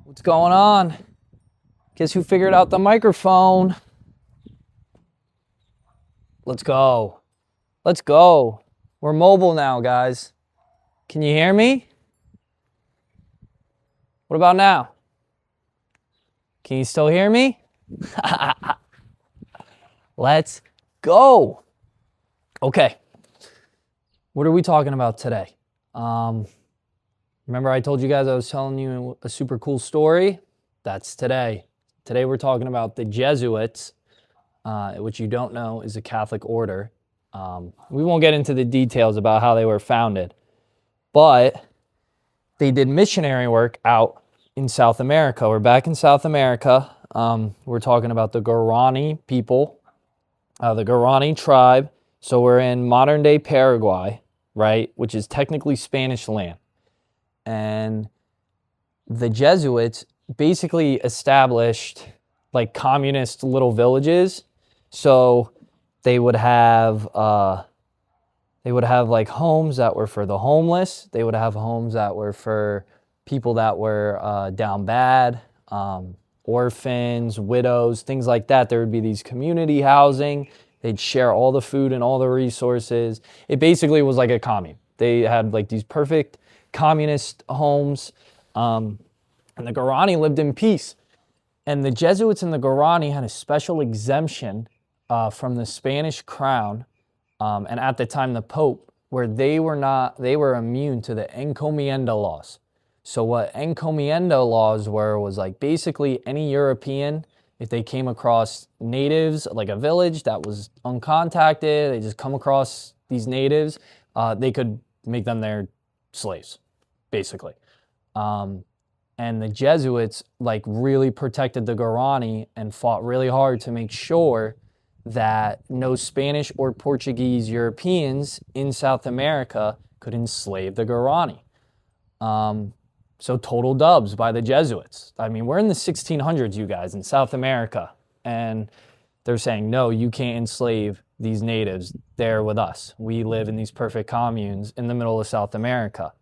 What's going on? Guess who figured out the microphone? Let's go. Let's go. We're mobile now, guys. Can you hear me? What about now? Can you still hear me? Let's go. Okay. What are we talking about today? Remember I told you guys I was telling you a super cool story? That's today. Today we're talking about the Jesuits, which you don't know is a Catholic order. We won't get into the details about how they were founded, but they did missionary work out in South America. We're back in South America. We're talking about the Guarani people, the Guarani tribe. So we're in modern day Paraguay, right, which is technically Spanish land. And the Jesuits basically established like communist little villages. So they would have like homes that were for the homeless. They would have homes that were for people that were down bad, orphans, widows, things like that. There would be these community housing. They'd share all the food and all the resources. It basically was like a commune. They had like these perfect communist homes, and the Guarani lived in peace. And the Jesuits and the Guarani had a special exemption from the Spanish crown, and at the time the Pope, where they were immune to the encomienda laws. So what encomienda laws was like basically any European, if they came across natives, like a village that was uncontacted, they just come across these natives, they could make them their slaves, basically. And the Jesuits like really protected the Guarani and fought really hard to make sure that no Spanish or Portuguese Europeans in South America could enslave the Guarani. So total dubs by the Jesuits. I mean, we're in the 1600s, you guys, in South America, and they're saying, no, you can't enslave these natives. They're with us. We live in these perfect communes in the middle of South America.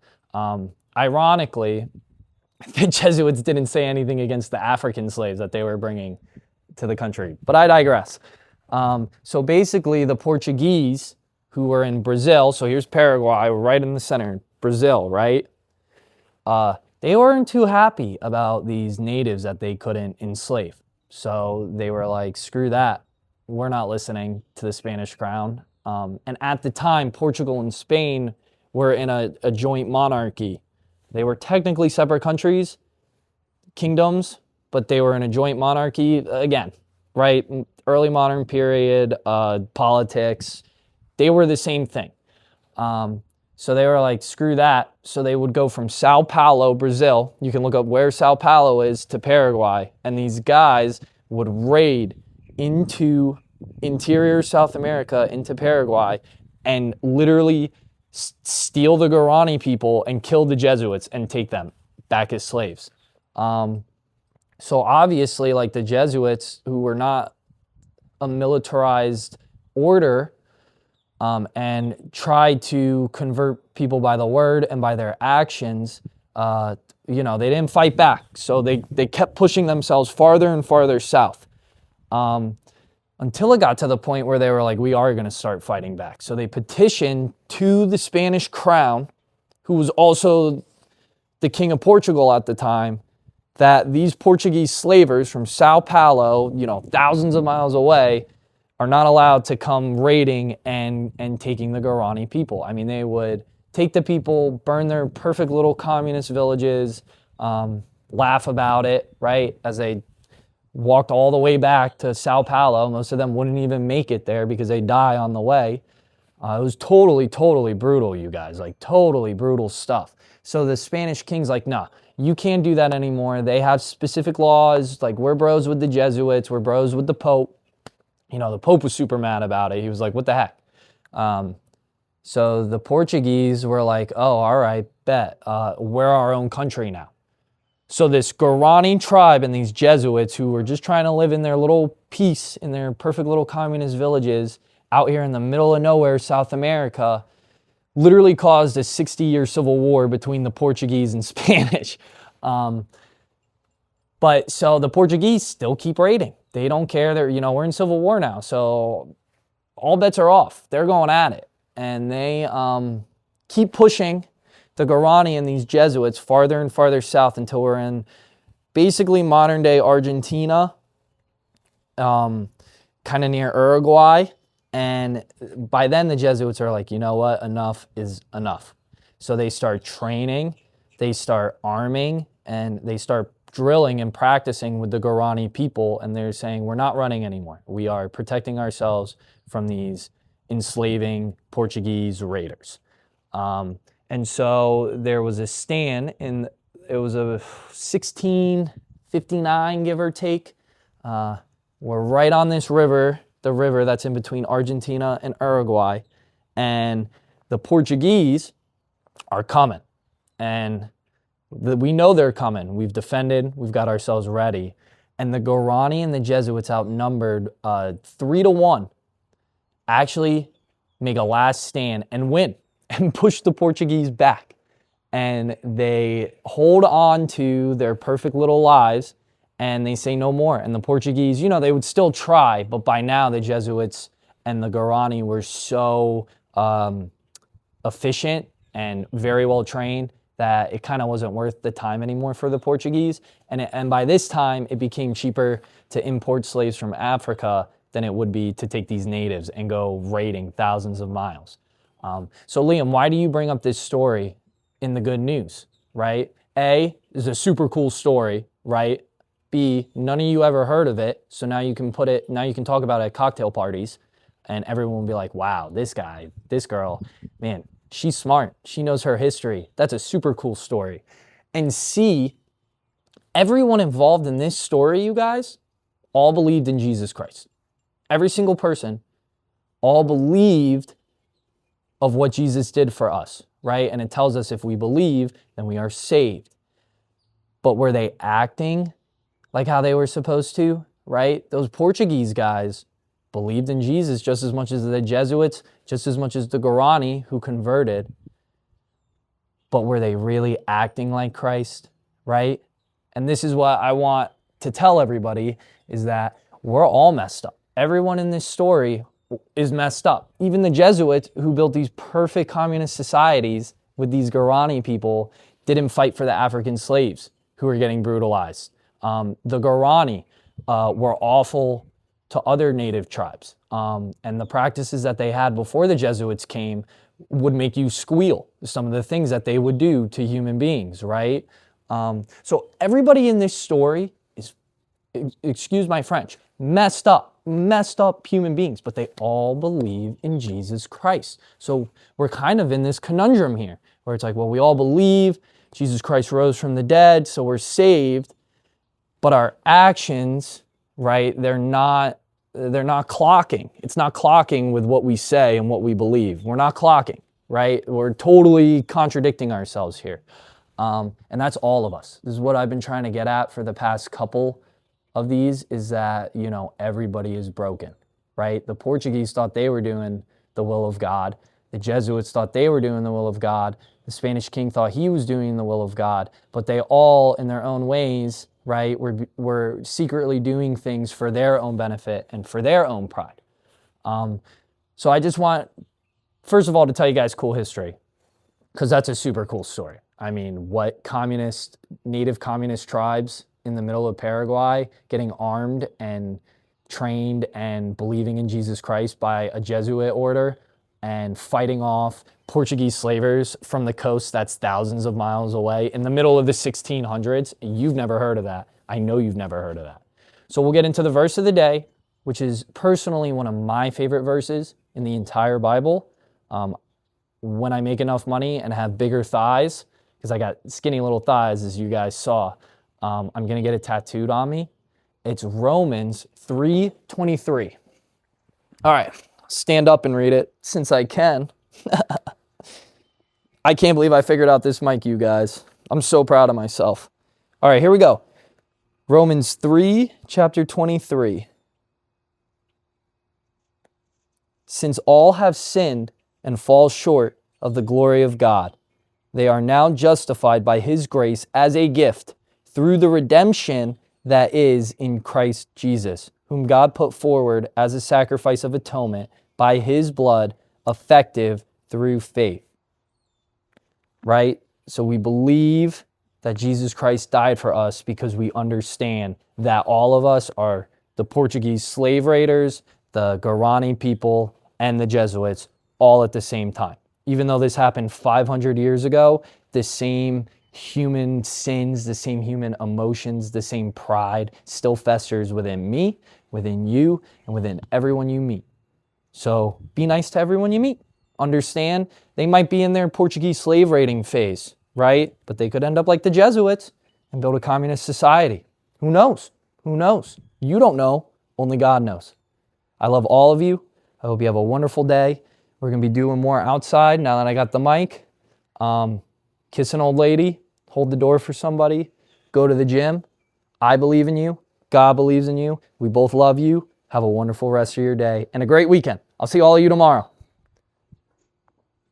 Ironically, the Jesuits didn't say anything against the African slaves that they were bringing to the country, but I digress. So basically, the Portuguese who were in Brazil, so here's Paraguay, right in the center, Brazil, right? They weren't too happy about these natives that they couldn't enslave. So they were like, screw that. We're not listening to the Spanish crown. And at the time, Portugal and Spain were in a joint monarchy. They were technically separate countries, kingdoms, but they were in a joint monarchy. Again, right? Early modern period, politics, they were the same thing. So they were like, screw that. So they would go from Sao Paulo, Brazil. You can look up where Sao Paulo is to Paraguay. And these guys would raid into interior South America, into Paraguay, and literally steal the Guarani people and kill the Jesuits and take them back as slaves. So obviously, like the Jesuits, who were not a militarized order, and tried to convert people by the word and by their actions, they didn't fight back. So they kept pushing themselves farther and farther south, until it got to the point where they were like, we are going to start fighting back. So they petitioned to the Spanish crown, who was also the king of Portugal at the time, that these Portuguese slavers from Sao Paulo, thousands of miles away, are not allowed to come raiding and taking the Guarani people. I mean, they would take the people, burn their perfect little communist villages, laugh about it, right? As they walked all the way back to Sao Paulo. Most of them wouldn't even make it there because they die on the way. It was totally, totally brutal, you guys, like totally brutal stuff. So the Spanish king's like, nah, you can't do that anymore. They have specific laws, like we're bros with the Jesuits, we're bros with the Pope. The Pope was super mad about it. He was like, what the heck? So the Portuguese were like, oh, all right, bet. We're our own country now. So this Guarani tribe and these Jesuits who were just trying to live in their little peace, in their perfect little communist villages out here in the middle of nowhere, South America, literally caused a 60-year civil war between the Portuguese and Spanish. But so the Portuguese still keep raiding. They don't care. They're, we're in civil war now. So all bets are off. They're going at it. And they keep pushing the Guarani and these Jesuits farther and farther south until we're in basically modern day Argentina, kind of near Uruguay. And by then the Jesuits are like, you know what? Enough is enough. So they start training, they start arming, and they start drilling and practicing with the Guarani people. And they're saying, we're not running anymore. We are protecting ourselves from these enslaving Portuguese raiders. And so there was a stand it was a 1659, give or take. We're right on this river, the river that's in between Argentina and Uruguay. And the Portuguese are coming. And we know they're coming. We've defended, we've got ourselves ready. And the Guarani and the Jesuits, outnumbered 3-1, actually make a last stand and win and push the Portuguese back. And they hold on to their perfect little lives and they say no more. And the Portuguese, they would still try, but by now the Jesuits and the Guarani were so efficient and very well trained that it kind of wasn't worth the time anymore for the Portuguese. And by this time, it became cheaper to import slaves from Africa than it would be to take these natives and go raiding thousands of miles. So Liam, why do you bring up this story in the good news, right? A, is a super cool story, right? B, none of you ever heard of it, so now you can talk about it at cocktail parties, and everyone will be like, wow, this guy, this girl, man, she's smart. She knows her history. That's a super cool story. And C, everyone involved in this story, you guys, all believed in Jesus Christ. Every single person all believed of what Jesus did for us, right? And it tells us if we believe, then we are saved. But were they acting like how they were supposed to, right? Those Portuguese guys believed in Jesus just as much as the Jesuits, just as much as the Guarani who converted. But were they really acting like Christ, right? And this is what I want to tell everybody, is that we're all messed up. Everyone in this story is messed up. Even the Jesuits who built these perfect communist societies with these Guarani people didn't fight for the African slaves who were getting brutalized. The Guarani were awful to other native tribes. And the practices that they had before the Jesuits came would make you squeal. Some of the things that they would do to human beings, right? So everybody in this story is, excuse my French, messed up human beings, but they all believe in Jesus Christ. So we're kind of in this conundrum here, where it's like, well, we all believe Jesus Christ rose from the dead, so we're saved, but our actions, right, they're not clocking. It's not clocking with what we say and what we believe. We're not clocking, right? We're totally contradicting ourselves here. And that's all of us. This is what I've been trying to get at for the past couple of these, is that, everybody is broken, right? The Portuguese thought they were doing the will of God. The Jesuits thought they were doing the will of God. The Spanish king thought he was doing the will of God, but they all, in their own ways, right, were secretly doing things for their own benefit and for their own pride. So I just want, first of all, to tell you guys cool history, because that's a super cool story. I mean, what native communist tribes in the middle of Paraguay getting armed and trained and believing in Jesus Christ by a Jesuit order and fighting off Portuguese slavers from the coast that's thousands of miles away in the middle of the 1600s. You've never heard of that. I know you've never heard of that. So we'll get into the verse of the day, which is personally one of my favorite verses in the entire Bible. When I make enough money and have bigger thighs, because I got skinny little thighs, as you guys saw, I'm going to get it tattooed on me. It's Romans 3:23. All right, stand up and read it since I can. I can't believe I figured out this mic, you guys. I'm so proud of myself. All right, here we go. Romans 3, chapter 23. Since all have sinned and fall short of the glory of God, they are now justified by his grace as a gift through the redemption that is in Christ Jesus, whom God put forward as a sacrifice of atonement by his blood, effective through faith. Right? So we believe that Jesus Christ died for us because we understand that all of us are the Portuguese slave raiders, the Guarani people, and the Jesuits all at the same time. Even though this happened 500 years ago, the same human sins, the same human emotions, the same pride still festers within me, within you, and within everyone you meet. So be nice to everyone you meet. Understand they might be in their Portuguese slave raiding phase, right? But they could end up like the Jesuits and build a communist society. Who knows? Who knows? You don't know. Only God knows. I love all of you. I hope you have a wonderful day. We're going to be doing more outside now that I got the mic. Kiss an old lady. Hold the door for somebody. Go to the gym. I believe in you. God believes in you. We both love you. Have a wonderful rest of your day and a great weekend. I'll see all of you tomorrow.